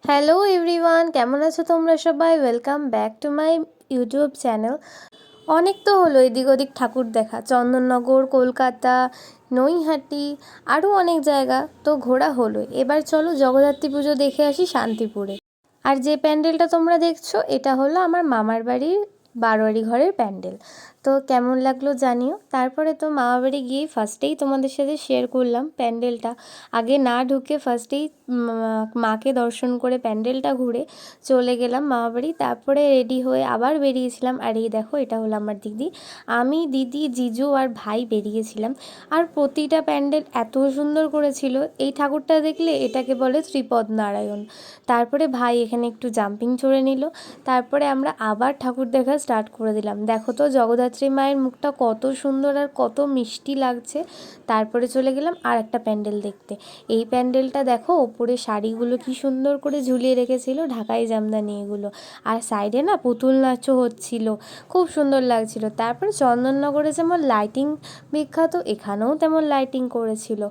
Hello everyone, কেমন আছো তোমরা সবাই? Welcome back to my YouTube channel. অনেক তো হলো এদিক ওদিক ঠাকুর দেখা, চন্দননগর, কলকাতা, নৈহাটি, আরও অনেক জায়গা তো ঘোরা হলো। এবার চলো জগদ্ধাত্রী পুজো দেখে আসি শান্তিপুরে। আর যে প্যান্ডেলটা তোমরা দেখছো এটা হলো আমার মামার বাড়ির বারোয়ারি ঘরের প্যান্ডেল। তো কেমন লাগলো জানিও। তারপরে তো মামার বাড়ি গিয়ে ফার্স্টেই তোমাদের সাথে শেয়ার করলাম প্যান্ডেলটা। আগে না ঢুকে ফার্স্টেই মাকে দর্শন করে প্যান্ডেলটা ঘুরে চলে গেলাম মামার বাড়ি। তারপরে রেডি হয়ে আবার বেরিয়েছিলাম। আর এই দেখো, এটা হলো আমার দিদি, আমি, দিদি, জিজু আর ভাই বেরিয়েছিলাম। আর প্রতিটা প্যান্ডেল এত সুন্দর করেছিল। এই ঠাকুরটা দেখলে এটাকে বলে ত্রিপদ নারায়ণ। তারপরে ভাই এখানে একটু জাম্পিং চড়ে নিল। তারপরে আমরা আবার ঠাকুর দেখা স্টার্ট করে দিলাম। দেখো তো জগদ্ধাত্রী মায়ের মুখটা কত সুন্দর আর কত মিষ্টি লাগছে। তারপরে চলে গেলাম আর একটা প্যান্ডেল দেখতে। এই প্যান্ডেলটা দেখো, ওপরে শাড়িগুলো কি সুন্দর করে ঝুলিয়ে রেখেছিল, ঢাকাই জামদানি এগুলো। আর সাইডে না পুতুল নাচও হচ্ছিল, খুব সুন্দর লাগছিল। তারপরে চন্দননগরে যেমন লাইটিং বিখ্যাত, এখানেও তেমন লাইটিং করেছিল।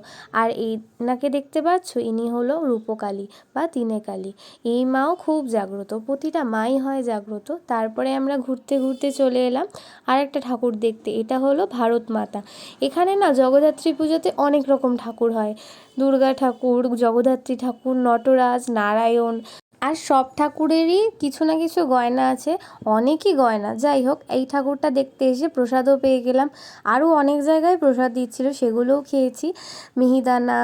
আর এনাকে দেখতে পাচ্ছ, ইনি হলো রূপকালী বা তিনেকালী। এই মাও খুব জাগ্রত, প্রতিটা মাই হয় জাগ্রত। তারপরে আমরা ঘুরতে ঘুরতে চলে এলাম আর একটা ঠাকুর দেখতে। এটা হলো ভারত মাতা। এখানে না জগদ্ধাত্রী পুজোতে অনেক রকম ঠাকুর হয়, দুর্গা ঠাকুর, জগদ্ধাত্রী ঠাকুর, নটরাজ, নারায়ণ। আর সব ঠাকুরেরই কিছু না কিছু গয়না আছে, অনেকই গয়না। যাই হোক, এই ঠাকুরটা দেখতে এসে প্রসাদও পেয়ে গেলাম। আরও অনেক জায়গায় প্রসাদ দিচ্ছিল, সেগুলোও খেয়েছি। মিহিদানা,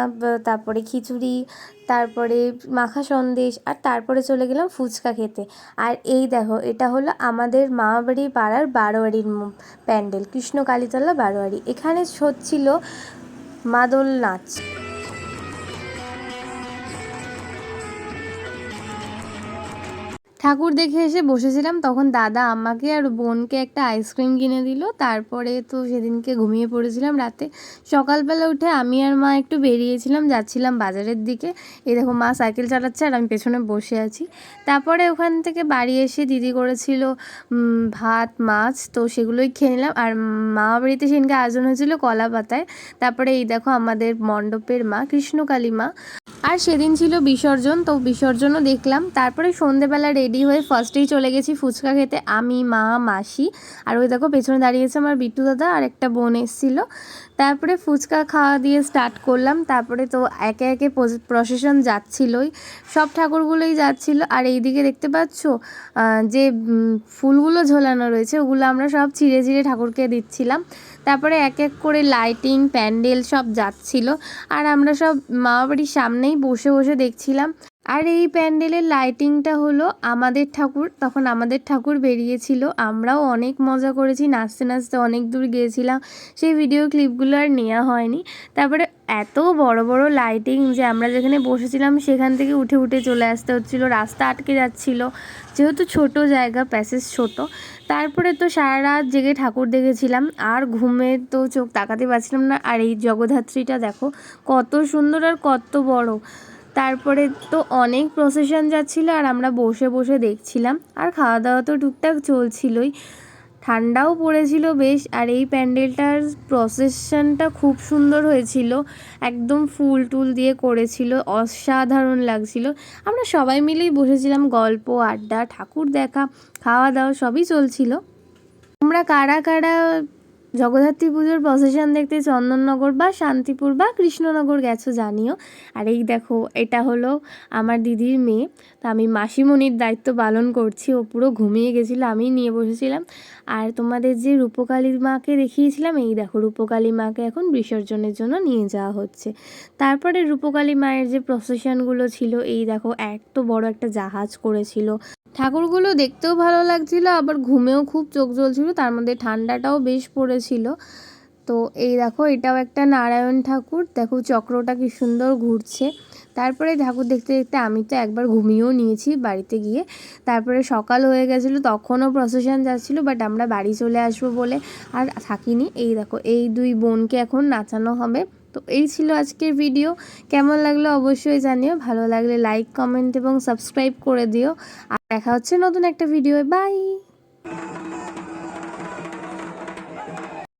তারপরে খিচুড়ি, তারপরে মাখা সন্দেশ, আর তারপরে চলে গেলাম ফুচকা খেতে। আর এই দেখো, এটা হলো আমাদের মামাবাড়ি পাড়ার বারোয়ারির প্যান্ডেল, কৃষ্ণ কালীতলা বারোয়ারি। এখানে হচ্ছিল মাদল নাচ। ঠাকুর দেখে এসে বসেছিলাম, তখন দাদা আমাকে আর বোনকে একটা আইসক্রিম কিনে দিল। তারপরে তো সেদিনকে ঘুমিয়ে পড়েছিলাম রাতে। সকালবেলা উঠে আমি আর মা একটু বেরিয়েছিলাম, যাচ্ছিলাম বাজারের দিকে। এই দেখো, মা সাইকেল চালাচ্ছে আর আমি পেছনে বসে আছি। তারপরে ওখান থেকে বাড়ি এসে দিদি করেছিল ভাত মাছ, তো সেগুলোই খেয়ে নিলাম। আর মামা বাড়িতে সেদিনকে আয়োজন হয়েছিল কলা পাতায়। তারপরে এই দেখো আমাদের মণ্ডপের মা, কৃষ্ণকালী মা। আর সেদিন ছিল বিসর্জন, তো বিসর্জনও দেখলাম। তারপরে সন্ধেবেলা রেডি হয়ে ফার্স্টেই চলে গেছি ফুচকা খেতে, আমি, মা, মাসি। আর ওই দেখো পেছনে দাঁড়িয়েছে আমার বিট্টু দাদা আর একটা বোন এসেছিলো। তারপরে ফুচকা খাওয়া দিয়ে স্টার্ট করলাম। তারপরে তো একে একে প্রসেশন যাচ্ছিলোই, সব ঠাকুরগুলোই যাচ্ছিলো। আর এইদিকে দেখতে পাচ্ছ যে ফুলগুলো ঝোলানো রয়েছে, ওগুলো আমরা সব ছিঁড়ে ছিঁড়ে ঠাকুরকে দিচ্ছিলাম। তারপরে এক এক করে লাইটিং, প্যান্ডেল সব যাচ্ছিলো। আর আমরা সব মামাবাড়ির সামনেই বসে বসে দেখছিলাম। আর এই প্যান্ডেলের লাইটিংটা হলো আমাদের ঠাকুর, তখন আমাদের ঠাকুর বেরিয়েছিল। আমরাও অনেক মজা করেছি, নাচতে নাচতে অনেক দূর গিয়েছিলাম। সেই ভিডিও ক্লিপগুলো আর নেওয়া হয়নি। তারপরে এত বড় বড় লাইটিং যে আমরা যেখানে বসেছিলাম সেখান থেকে উঠে উঠে চলে আসতে হচ্ছিলো, রাস্তা আটকে যাচ্ছিলো, যেহেতু ছোট জায়গা, প্যাসেজ ছোট। তারপরে তো সারা রাত জেগে ঠাকুর দেখেছিলাম, আর ঘুমে তো চোখ তাকাতে পারছিলাম না। আর এই জগদ্ধাত্রীটা দেখো কত সুন্দর আর কত বড়। তারপরে তো অনেক প্রসেশন যাচ্ছিলো আর আমরা বসে বসে দেখছিলাম। আর খাওয়া দাওয়া তো টুকটাক চলছিলই, ঠান্ডাও পড়েছিল বেশ। আর এই প্যান্ডেলটার প্রসেশনটা খুব সুন্দর হয়েছিল, একদম ফুল টুল দিয়ে করেছিল, অসাধারণ লাগছিল। আমরা সবাই মিলেই বসেছিলাম, গল্প আড্ডা, ঠাকুর দেখা, খাওয়া দাওয়া সবই চলছিল। তোমরা কারা কারা জগদ্ধাত্রী পুজোর প্রসেশন দেখতে চন্দননগর বা শান্তিপুর বা কৃষ্ণনগর গেছো জানিও। আর এই দেখো, এটা হলো আমার দিদির মেয়ে, তো আমি মাসিমণির দায়িত্ব পালন করছি। ও পুরো ঘুমিয়ে গেছিলো, আমি নিয়ে বসেছিলাম। আর তোমাদের যে রূপকালী মাকে দেখিয়েছিলাম, এই দেখো রূপকালী মাকে এখন বিসর্জনের জন্য নিয়ে যাওয়া হচ্ছে। তারপরে রূপকালী মায়ের যে প্রসেশনগুলো ছিল, এই দেখো এত বড় একটা জাহাজ করেছিল। ঠাকুরগুলো দেখতেও ভালো লাগছিল, আবার ঘুমেও খুব চোখ জ্বলছিল, তার মধ্যে ঠান্ডাটাও বেশ পড়েছিল। তো এই দেখো, এটাও একটা নারায়ণ ঠাকুর, দেখো চক্রটা কি সুন্দর ঘুরছে। তারপরে ঠাকুর দেখতে দেখতে আমি তো একবার ঘুমিয়েও নিয়েছি বাড়িতে গিয়ে। তারপরে সকাল হয়ে গেছিলো, তখনও প্রসেশন যাচ্ছিলো, বাট আমরা বাড়ি চলে আসবো বলে আর থাকিনি। এই দেখো, এই দুই বোনকে এখন নাচানো হবে। তো এই ছিল আজকের ভিডিও। কেমন লাগলো অবশ্যই জানিও, ভালো লাগলে লাইক, কমেন্ট এবং সাবস্ক্রাইব করে দিও। আর দেখা হচ্ছে নতুন একটা ভিডিও। বাই।